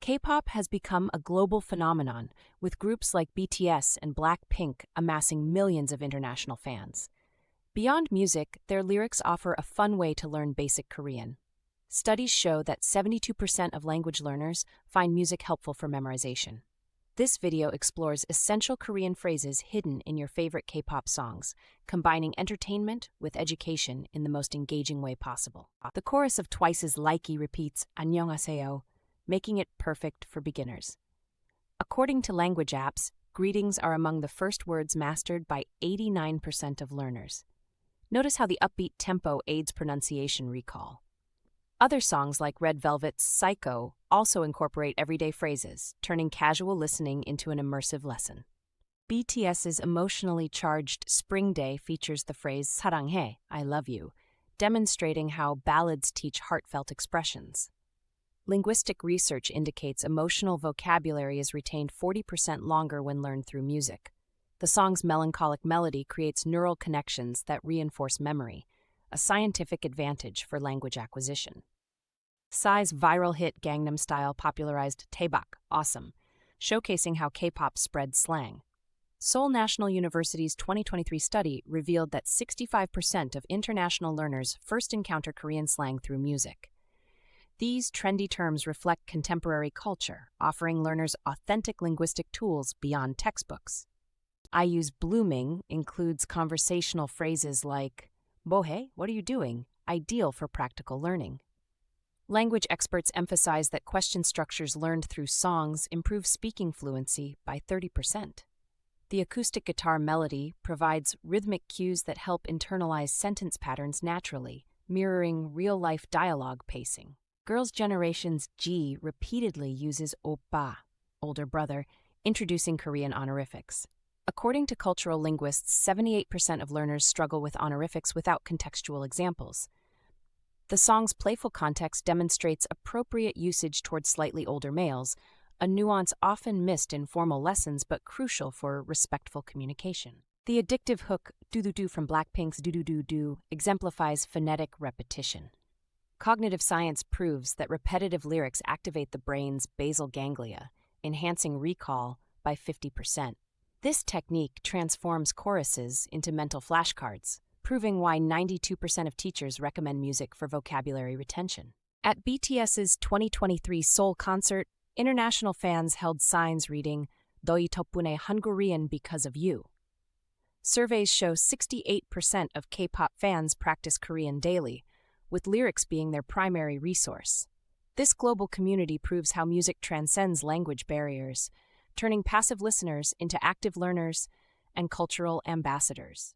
K-pop has become a global phenomenon, with groups like BTS and BLACKPINK amassing millions of international fans. Beyond music, their lyrics offer a fun way to learn basic Korean. Studies show that 72% of language learners find music helpful for memorization. This video explores essential Korean phrases hidden in your favorite K-pop songs, combining entertainment with education in the most engaging way possible. The chorus of Twice's Likey repeats "안녕하세요," making it perfect for beginners. According to language apps, greetings are among the first words mastered by 89% of learners. Notice how the upbeat tempo aids pronunciation recall. Other songs like Red Velvet's Psycho also incorporate everyday phrases, turning casual listening into an immersive lesson. BTS's emotionally charged Spring Day features the phrase 사랑해, I love you, demonstrating how ballads teach heartfelt expressions. Linguistic research indicates emotional vocabulary is retained 40% longer when learned through music. The song's melancholic melody creates neural connections that reinforce memory, a scientific advantage for language acquisition. Psy's viral hit Gangnam Style popularized Taebak, awesome, showcasing how K-pop spread slang. Seoul National University's 2023 study revealed that 65% of international learners first encounter Korean slang through music. These trendy terms reflect contemporary culture, offering learners authentic linguistic tools beyond textbooks. IU's Blueming includes conversational phrases like "뭐해? What are you doing?" ideal for practical learning. Language experts emphasize that question structures learned through songs improve speaking fluency by 30%. The acoustic guitar melody provides rhythmic cues that help internalize sentence patterns naturally, mirroring real-life dialogue pacing. Girls' Generation's G repeatedly uses oppa, older brother, introducing Korean honorifics. According to cultural linguists, 78% of learners struggle with honorifics without contextual examples. The song's playful context demonstrates appropriate usage towards slightly older males, a nuance often missed in formal lessons but crucial for respectful communication. The addictive hook "DDU-DU" from BLACKPINK's DDU-DU exemplifies phonetic repetition. Cognitive science proves that repetitive lyrics activate the brain's basal ganglia, enhancing recall by 50%. This technique transforms choruses into mental flashcards, proving why 92% of teachers recommend music for vocabulary retention. At BTS's 2023 Seoul concert, international fans held signs reading "너희 덕분에 한국어는 because of you." Surveys show 68% of K-pop fans practice Korean daily, with lyrics being their primary resource. This global community proves how music transcends language barriers, turning passive listeners into active learners and cultural ambassadors.